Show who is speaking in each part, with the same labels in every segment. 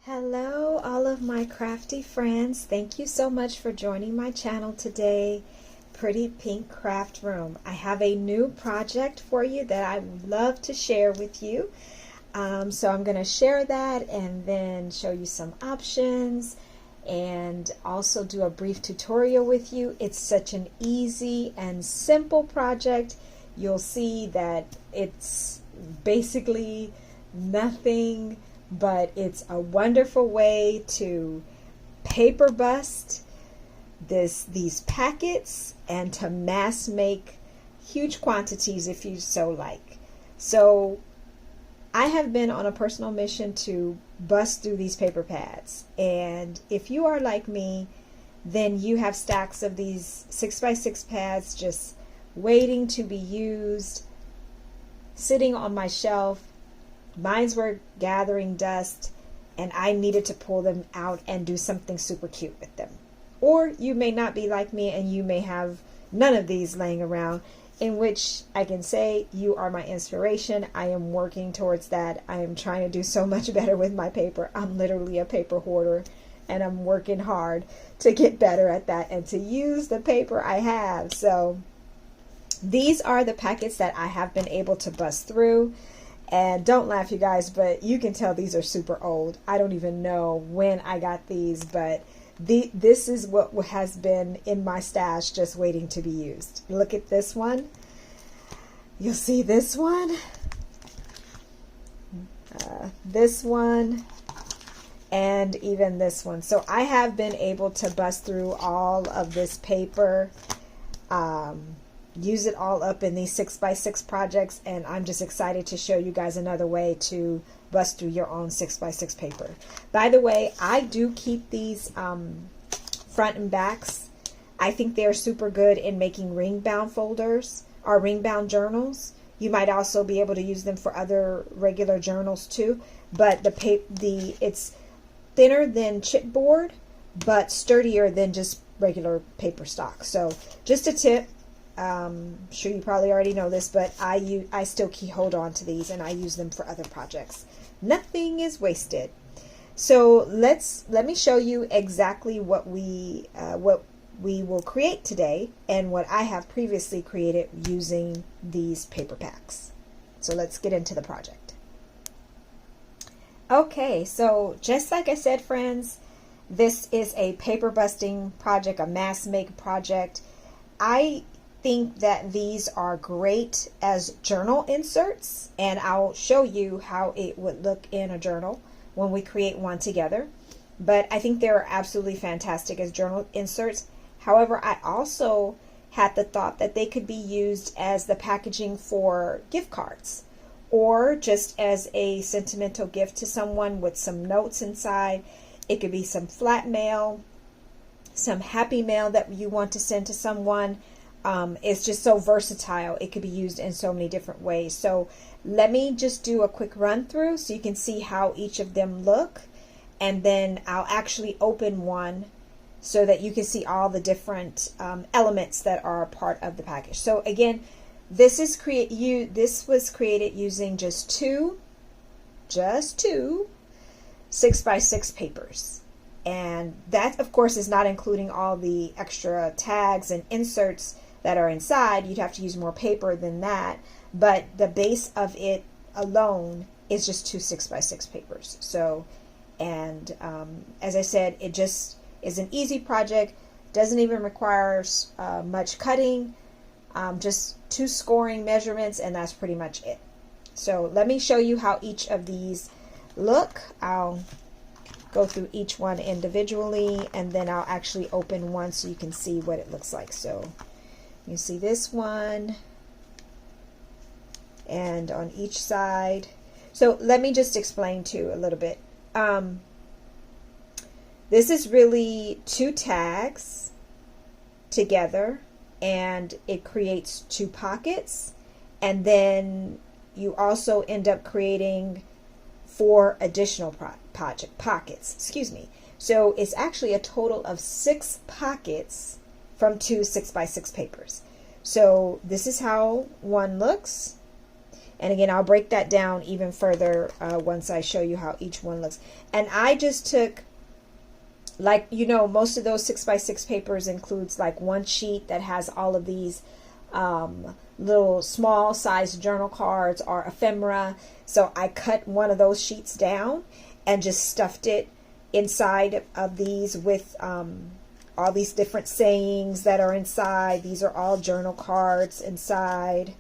Speaker 1: Hello, all of my crafty friends. Thank you so much for joining my channel today, Pretty Pink Craft Room. I have a new project for you that I would love to share with you. So I'm going to share that and then show you some options and also do a brief tutorial with you. It's such an easy and simple project. You'll see that it's basically nothing, but it's a wonderful way to paper bust these packets and to mass make huge quantities if you so like. So I have been on a personal mission to bust through these paper pads, and if you are like me, then you have stacks of these 6x6 pads just waiting to be used, sitting on my shelf. Mines were gathering dust and I needed to pull them out and do something super cute with them. Or you may not be like me and you may have none of these laying around, in which I can say you are my inspiration. I am working towards that. I am trying to do so much better with my paper. I'm literally a paper hoarder and I'm working hard to get better at that and to use the paper I have. So these are the packets that I have been able to bust through. And don't laugh, you guys, but you can tell these are super old. I don't even know when I got these, but this is what has been in my stash just waiting to be used. Look at this one. You'll see this one, and even this one. So I have been able to bust through all of this paper, use it all up in these 6x6 projects, and I'm just excited to show you guys another way to bust through your own 6x6 paper. By the way, I do keep these front and backs. I think they're super good in making ring bound folders or ring bound journals. You might also be able to use them for other regular journals too, but it's thinner than chipboard but sturdier than just regular paper stock. So just a tip. Sure you probably already know this, but I still hold on to these and I use them for other projects. Nothing is wasted. So let me show you exactly what we will create today and what I have previously created using these paper packs. So let's get into the project. Okay, so just like I said, friends, this is a paper busting project, a mass make project. I think that these are great as journal inserts, and I'll show you how it would look in a journal when we create one together. But I think they're absolutely fantastic as journal inserts. However, I also had the thought that they could be used as the packaging for gift cards, or just as a sentimental gift to someone with some notes inside. It could be some flat mail, some happy mail that you want to send to someone. It's just so versatile. It could be used in so many different ways. So let me just do a quick run through so you can see how each of them look, and then I'll actually open one so that you can see all the different elements that are a part of the package. So again, this was created using just two 6x6 papers. And that, of course, is not including all the extra tags and inserts that are inside. You'd have to use more paper than that. But the base of it alone is just two 6x6 papers. So, and as I said, it just is an easy project. Doesn't even require much cutting. Just two scoring measurements, and that's pretty much it. So let me show you how each of these look. I'll go through each one individually, and then I'll actually open one so you can see what it looks like. So you see this one, and on each side. So let me just explain too a little bit. This is really two tags together, and it creates two pockets, and then you also end up creating 4 additional pockets. Excuse me. So it's actually a total of 6 pockets from 2 6x6 papers. So this is how one looks. And again, I'll break that down even further once I show you how each one looks. And I just took, like, you know, most of those 6x6 papers includes like one sheet that has all of these little small size journal cards or ephemera. So I cut one of those sheets down and just stuffed it inside of these with all these different sayings that are inside. These are all journal cards inside.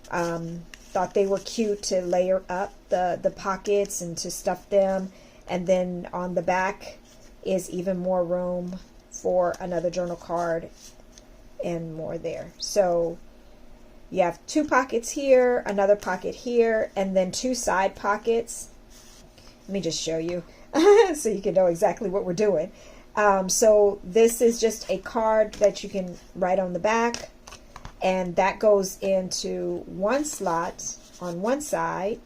Speaker 1: Thought they were cute to layer up the pockets and to stuff them. And then on the back is even more room for another journal card and more there. So you have two pockets here, another pocket here, and then two side pockets. Let me just show you so you can know exactly what we're doing. So this is just a card that you can write on the back, and that goes into one slot on one side.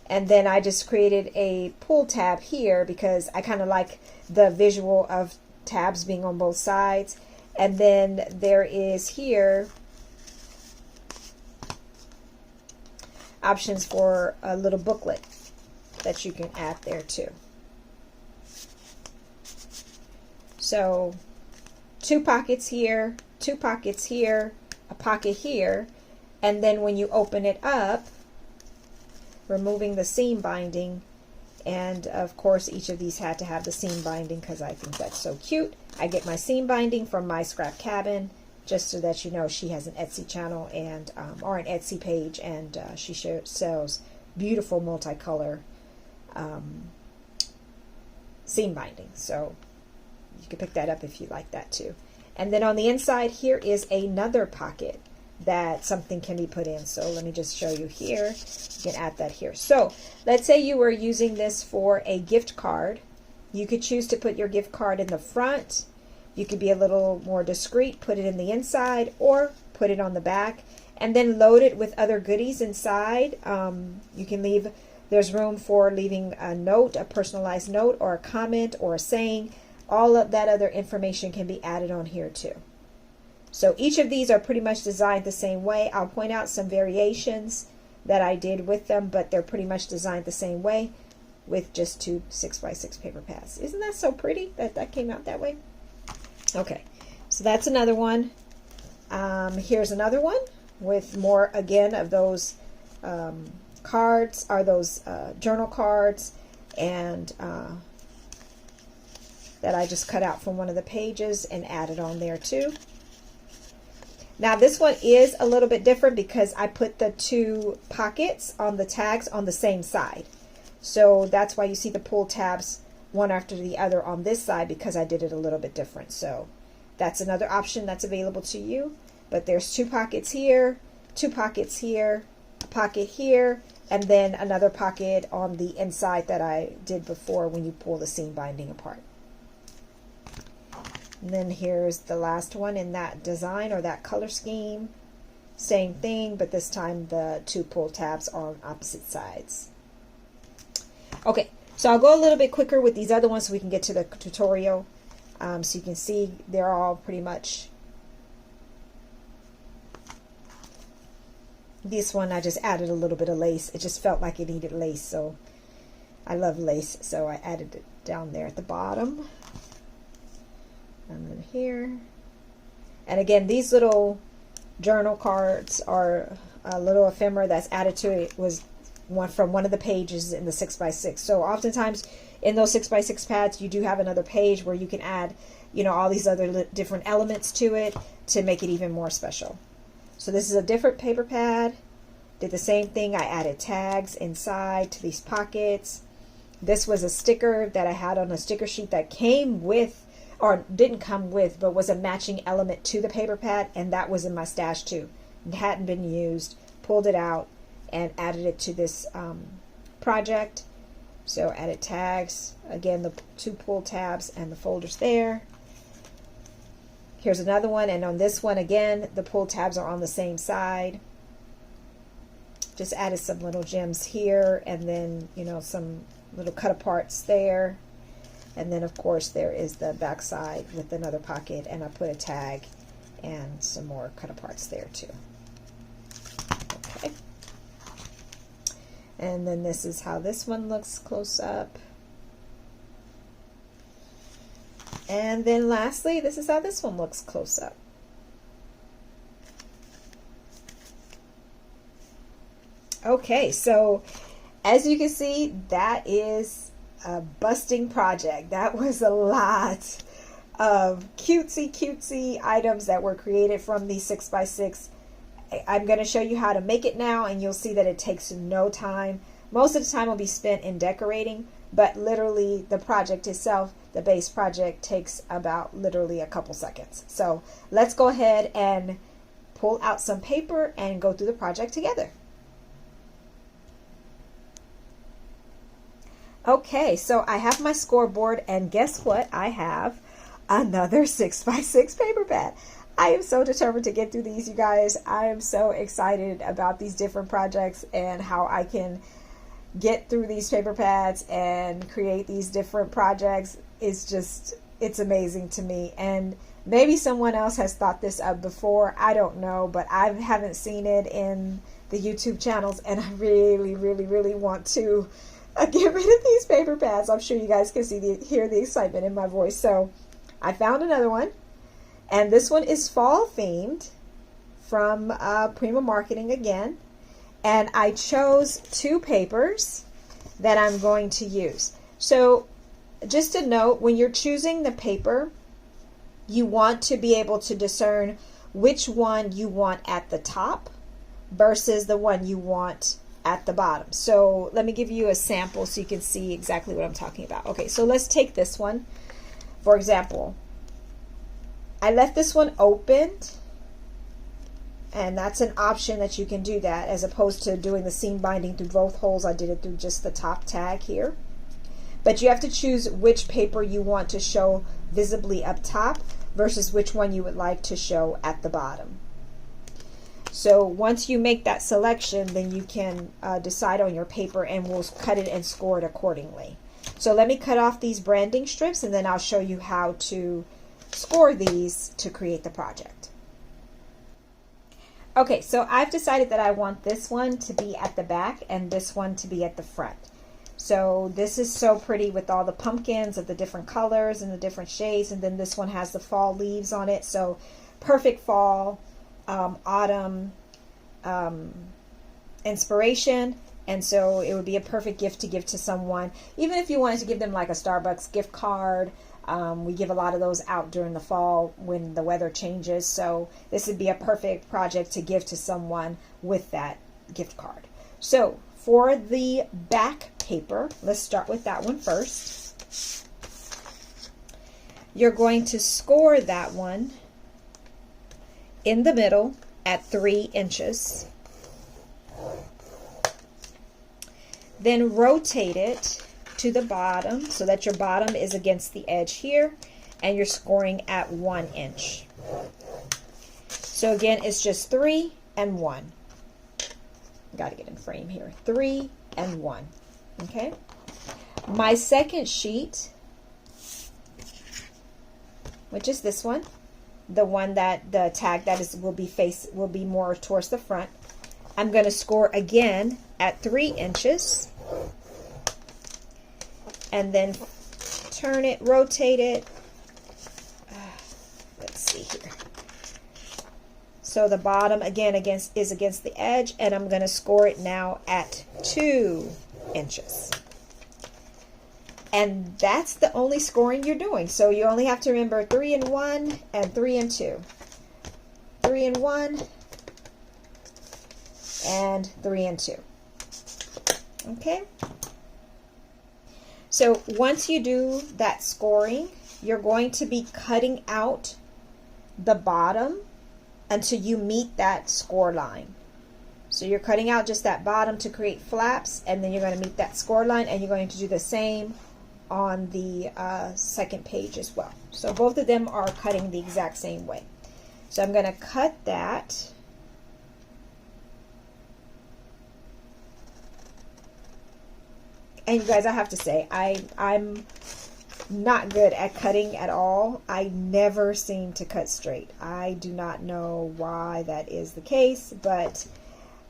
Speaker 1: And then I just created a pull tab here because I kind of like the visual of tabs being on both sides. And then there is here options for a little booklet that you can add there too. So two pockets here, two pockets here, a pocket here, and then when you open it up, removing the seam binding, and of course each of these had to have the seam binding because I think that's so cute. I get my seam binding from My Scrap Cabin, just so that you know she has an Etsy channel and or an Etsy page, and she sells beautiful multicolor seam binding. So you can pick that up if you like that too. And then on the inside here is another pocket that something can be put in. So let me just show you here. You can add that here. So let's say you were using this for a gift card. You could choose to put your gift card in the front. You could be a little more discreet, put it in the inside, or put it on the back, and then load it with other goodies inside. You can leave, there's room for leaving a note, a personalized note, or a comment, or a saying. All of that other information can be added on here too. So each of these are pretty much designed the same way. I'll point out some variations that I did with them, but they're pretty much designed the same way with just two 6x6 paper pads. Isn't that so pretty that that came out that way? Okay, so that's another one. Here's another one with more, again, of those cards, or those journal cards, and that I just cut out from one of the pages and added on there too. Now this one is a little bit different because I put the two pockets on the tags on the same side. So that's why you see the pull tabs one after the other on this side, because I did it a little bit different. So that's another option that's available to you. But there's two pockets here, two pockets here, a pocket here, and then another pocket on the inside that I did before when you pull the seam binding apart. And then here's the last one in that design or that color scheme. Same thing, but this time the two pull tabs are on opposite sides. Okay, so I'll go a little bit quicker with these other ones so we can get to the tutorial. So you can see they're all pretty much. This one I just added a little bit of lace. It just felt like it needed lace, so I love lace, so I added it down there at the bottom. And then here. And again, these little journal cards are a little ephemera that's added to it. Was one from one of the pages in the 6x6. So oftentimes in those 6x6 pads, you do have another page where you can add, you know, all these other different elements to it to make it even more special. So this is a different paper pad. Did the same thing. I added tags inside to these pockets. This was a sticker that I had on a sticker sheet that came with, or didn't come with, but was a matching element to the paper pad, and that was in my stash too. It hadn't been used. Pulled it out and added it to this project. So added tags, again the two pull tabs and the folders there. Here's another one, and on this one again the pull tabs are on the same side. Just added some little gems here, and then, you know, some little cut aparts there. And then of course there is the back side with another pocket, and I put a tag and some more cut aparts there too. Okay. And then this is how this one looks close up. And then lastly, this is how this one looks close up. Okay, so as you can see, that is a busting project. That was a lot of cutesy items that were created from these 6x6. I'm going to show you how to make it now, and you'll see that it takes no time. Most of the time will be spent in decorating, but literally the project itself, the base project, takes about literally a couple seconds. So let's go ahead and pull out some paper and go through the project together. Okay, so I have my scoreboard, and guess what? I have another 6x6 paper pad. I am so determined to get through these, you guys. I am so excited about these different projects and how I can get through these paper pads and create these different projects. It's amazing to me. And maybe someone else has thought this up before. I don't know, but I haven't seen it in the YouTube channels, and I really, really, really want to get rid of these paper pads. I'm sure you guys can hear the excitement in my voice. So I found another one, and this one is fall themed from Prima Marketing again. And I chose two papers that I'm going to use. So just a note, when you're choosing the paper, you want to be able to discern which one you want at the top versus the one you want at the bottom. So let me give you a sample so you can see exactly what I'm talking about. Okay, so let's take this one. For example, I left this one opened, and that's an option that you can do that, as opposed to doing the seam binding through both holes. I did it through just the top tag here. But you have to choose which paper you want to show visibly up top versus which one you would like to show at the bottom. So once you make that selection, then you can decide on your paper, and we'll cut it and score it accordingly. So let me cut off these branding strips, and then I'll show you how to score these to create the project. Okay, so I've decided that I want this one to be at the back and this one to be at the front. So this is so pretty with all the pumpkins of the different colors and the different shades, and then this one has the fall leaves on it. So perfect fall, autumn inspiration. And so it would be a perfect gift to give to someone, even if you wanted to give them like a Starbucks gift card. We give a lot of those out during the fall when the weather changes. So this would be a perfect project to give to someone with that gift card. So for the back paper, let's start with that one first. You're going to score that one in the middle at 3 inches. Then rotate it to the bottom so that your bottom is against the edge here, and you're scoring at 1 inch. So again, it's just 3 and 1. Got to get in frame here. 3 and 1. Okay. My second sheet, which is this one, the one that the tag that is will be more towards the front, I'm going to score again at 3 inches. And then turn it, rotate it. Let's see here. So the bottom again is against the edge, and I'm going to score it now at 2 inches. And that's the only scoring you're doing. So you only have to remember 3 and 1 and 3 and 2. 3 and 1 and 3 and 2. Okay? So once you do that scoring, you're going to be cutting out the bottom until you meet that score line. So you're cutting out just that bottom to create flaps, and then you're going to meet that score line, and you're going to do the same on the second page as well. So both of them are cutting the exact same way. So I'm going to cut that. And you guys, I have to say, I'm not good at cutting at all. I never seem to cut straight. I do not know why that is the case, but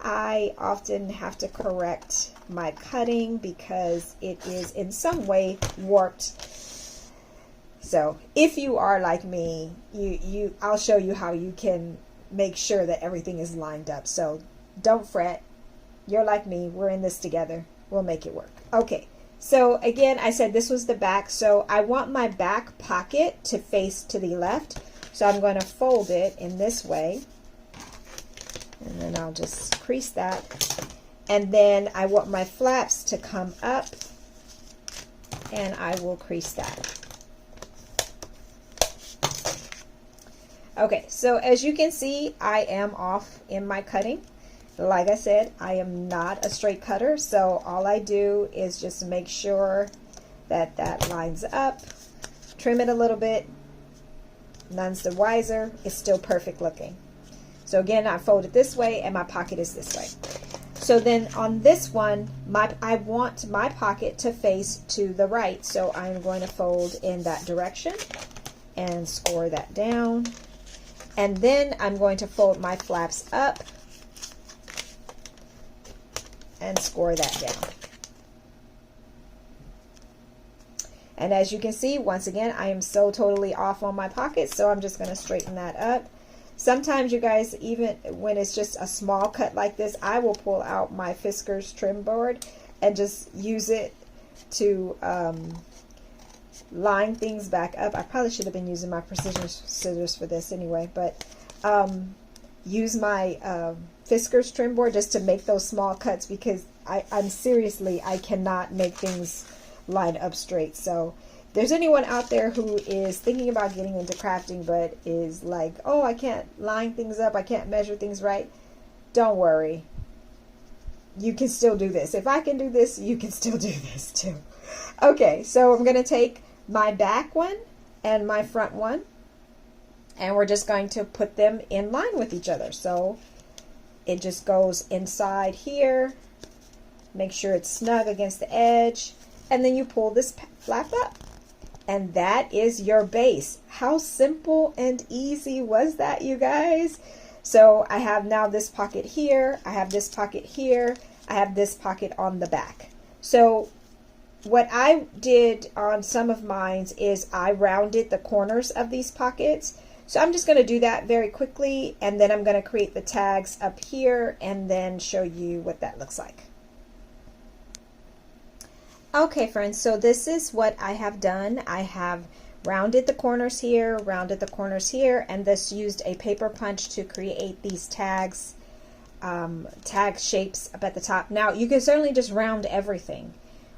Speaker 1: I often have to correct my cutting because it is in some way warped. So if you are like me, I'll show you how you can make sure that everything is lined up. So don't fret. You're like me. We're in this together. We'll make it work. Okay. So again, I said this was the back. So I want my back pocket to face to the left. So I'm going to fold it in this way. And then I'll just crease that. And then I want my flaps to come up. And I will crease that. Okay, so as you can see, I am off in my cutting. Like I said, I am not a straight cutter, so all I do is just make sure that that lines up, trim it a little bit, none's the wiser, it's still perfect looking. So again, I fold it this way and my pocket is this way. So then on this one, I want my pocket to face to the right, so I'm going to fold in that direction and score that down. And then I'm going to fold my flaps up and score that down. And as you can see, once again, I am so totally off on my pocket, so I'm just going to straighten that up. Sometimes you guys, even when it's just a small cut like this, I will pull out my Fiskars trim board and just use it to line things back up. I probably should have been using my precision scissors for this anyway, but use my Fiskars trim board just to make those small cuts, because I'm seriously, I cannot make things line up straight. So if there's anyone out there who is thinking about getting into crafting but is like, oh, I can't line things up, I can't measure things right, don't worry. You can still do this. If I can do this, you can still do this too. Okay, so I'm going to take my back one and my front one, and we're just going to put them in line with each other. So it just goes inside here, make sure it's snug against the edge, and then you pull this flap up, and that is your base. How simple and easy was that, you guys? So I have now this pocket here, I have this pocket here, I have this pocket on the back. So what I did on some of mine is I rounded the corners of these pockets. So I'm just going to do that very quickly, and then I'm going to create the tags up here and then show you what that looks like. Okay friends, so this is what I have done. I have rounded the corners here, rounded the corners here, and this used a paper punch to create these tags, tag shapes up at the top. Now you can certainly just round everything,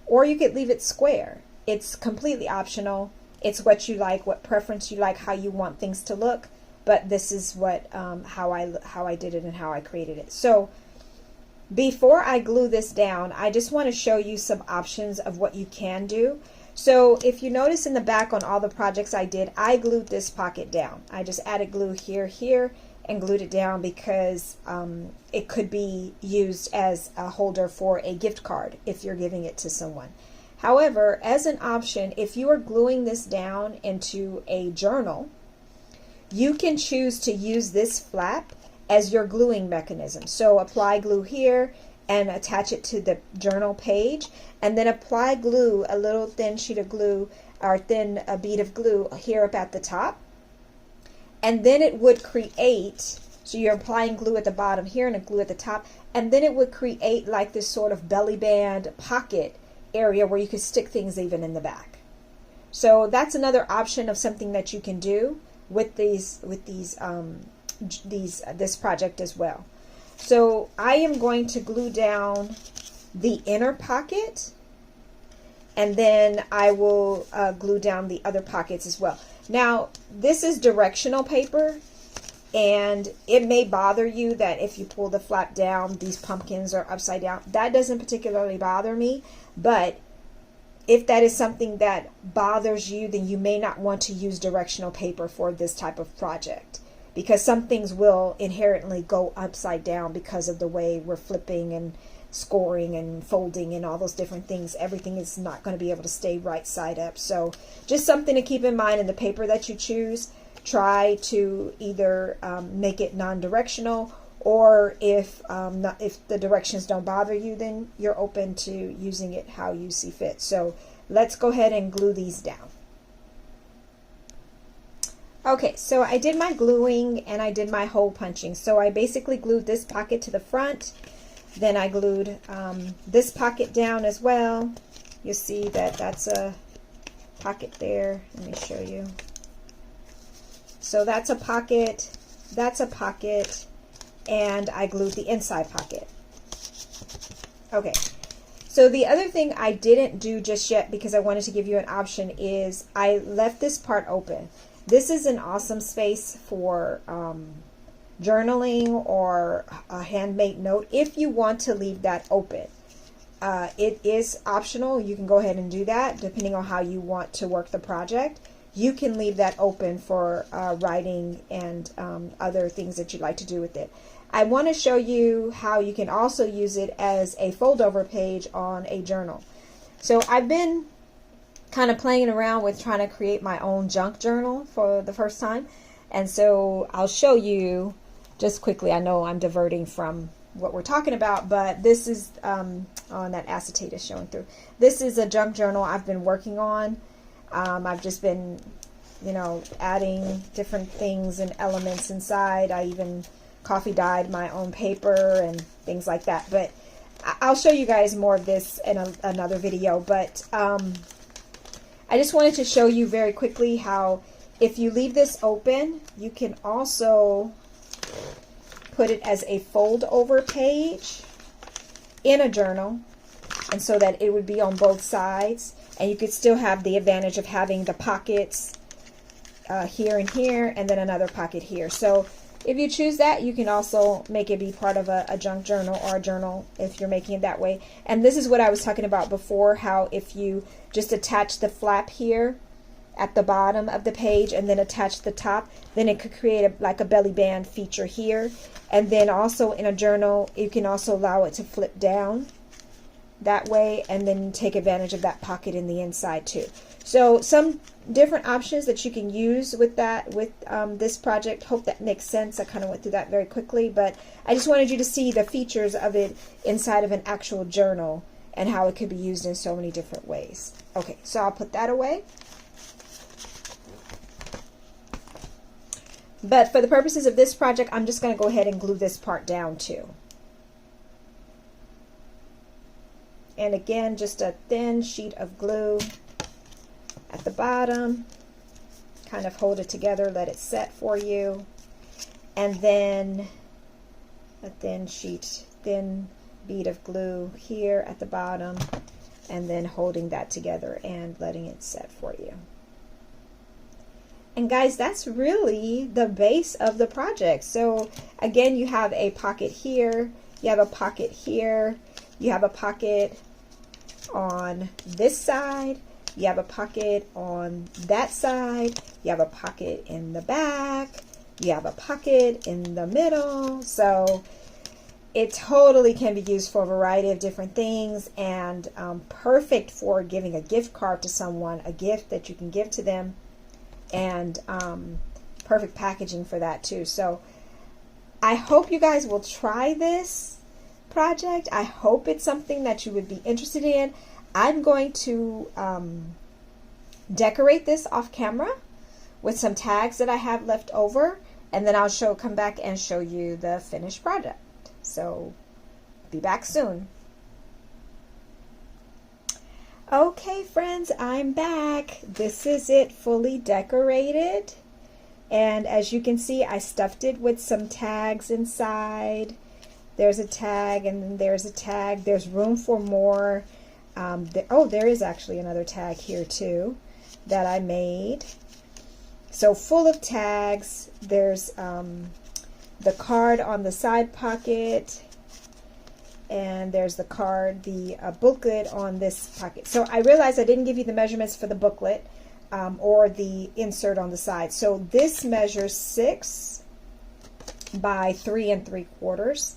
Speaker 1: or you could leave it square. It's completely optional. It's what you like, what preference you like, how you want things to look. But this is what how I did it and how I created it. So before I glue this down, I just want to show you some options of what you can do. So if you notice in the back on all the projects I did, I glued this pocket down. I just added glue here, and glued it down because it could be used as a holder for a gift card if you're giving it to someone. However, as an option, if you are gluing this down into a journal, you can choose to use this flap as your gluing mechanism. So apply glue here and attach it to the journal page, and then apply glue, a little thin sheet of glue or thin a bead of glue here up at the top. And then it would create, so you're applying glue at the bottom here and a glue at the top, and then it would create like this sort of belly band pocket area where you could stick things even in the back. So that's another option of something that you can do with this project as well. So I am going to glue down the inner pocket, and then I will glue down the other pockets as well. Now this is directional paper, and it may bother you that if you pull the flap down, these pumpkins are upside down. That doesn't particularly bother me, but if that is something that bothers you, then you may not want to use directional paper for this type of project, because some things will inherently go upside down because of the way we're flipping and scoring and folding and all those different things. Everything is not going to be able to stay right side up. So just something to keep in mind in the paper that you choose. Try to either make it non-directional or if if the directions don't bother you, then you're open to using it how you see fit. So let's go ahead and glue these down. Okay, so I did my gluing and I did my hole punching. So I basically glued this pocket to the front. Then I glued this pocket down as well. You'll see that that's a pocket there. Let me show you. So that's a pocket, and I glued the inside pocket. Okay, so the other thing I didn't do just yet, because I wanted to give you an option, is I left this part open. This is an awesome space for journaling or a handmade note if you want to leave that open. It is optional. You can go ahead and do that depending on how you want to work the project. You can leave that open for writing and other things that you'd like to do with it. I want to show you how you can also use it as a fold over page on a journal. So I've been kind of playing around with trying to create my own junk journal for the first time. And so I'll show you just quickly. I know I'm diverting from what we're talking about, but this is, on that acetate is showing through. This is a junk journal I've been working on. I've just been, you know, adding different things and elements inside. I even coffee dyed my own paper and things like that. But I'll show you guys more of this in another video. But I just wanted to show you very quickly how if you leave this open, you can also put it as a fold over page in a journal, and so that it would be on both sides, and you could still have the advantage of having the pockets here and here, and then another pocket here. So if you choose that, you can also make it be part of a junk journal or a journal if you're making it that way. And this is what I was talking about before, how if you just attach the flap here at the bottom of the page and then attach the top, then it could create like a belly band feature here. And then also in a journal, you can also allow it to flip down that way and then take advantage of that pocket in the inside too. So some different options that you can use with that, with this project. Hope that makes sense. I kind of went through that very quickly, but I just wanted you to see the features of it inside of an actual journal and how it could be used in so many different ways. Okay, so I'll put that away. But for the purposes of this project, I'm just going to go ahead and glue this part down too. And again, just a thin sheet of glue at the bottom. Kind of hold it together, let it set for you. And then a thin bead of glue here at the bottom. And then holding that together and letting it set for you. And guys, that's really the base of the project. So again, you have a pocket here, you have a pocket here, you have a pocket on this side, you have a pocket on that side, you have a pocket in the back, you have a pocket in the middle. So it totally can be used for a variety of different things, and perfect for giving a gift card to someone, a gift that you can give to them. And perfect packaging for that too. So I hope you guys will try this project. I hope it's something that you would be interested in. I'm going to decorate this off camera with some tags that I have left over, and then I'll come back and show you the finished product. So be back soon. Okay friends, I'm back. This is it fully decorated, and as you can see, I stuffed it with some tags inside. There's a tag, and then there's a tag. There's room for more. There is actually another tag here too that I made. So full of tags. There's the card on the side pocket, and there's the card, the booklet on this pocket. So I realized I didn't give you the measurements for the booklet or the insert on the side. So this measures 6 by 3 3/4,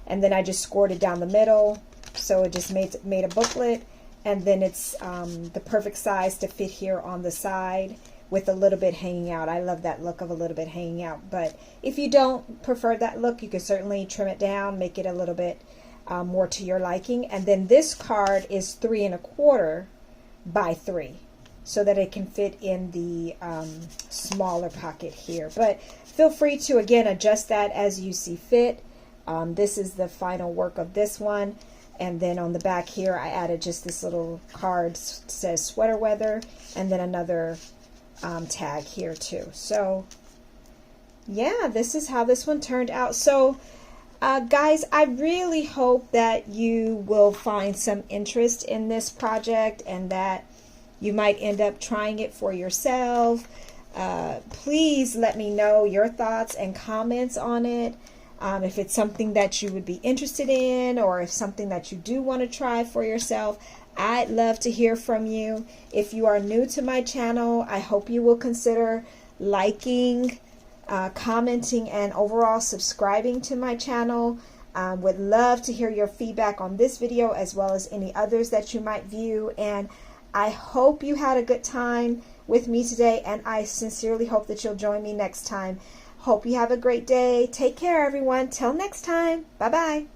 Speaker 1: and then I just scored it down the middle. So it just made a booklet, and then it's the perfect size to fit here on the side with a little bit hanging out. I love that look of a little bit hanging out. But if you don't prefer that look, you can certainly trim it down, make it a little bit more to your liking. And then this card is 3 1/4 by 3, so that it can fit in the smaller pocket here. But feel free to, again, adjust that as you see fit. This is the final work of this one. And then on the back here, I added just this little card, says sweater weather, and then another tag here too. So yeah, this is how this one turned out. So guys, I really hope that you will find some interest in this project and that you might end up trying it for yourself. Please let me know your thoughts and comments on it. If it's something that you would be interested in, or if something that you do want to try for yourself, I'd love to hear from you. If you are new to my channel, I hope you will consider liking, commenting, and overall subscribing to my channel. Would love to hear your feedback on this video as well as any others that you might view. And I hope you had a good time with me today, and I sincerely hope that you'll join me next time. Hope you have a great day. Take care, everyone. Till next time. Bye-bye.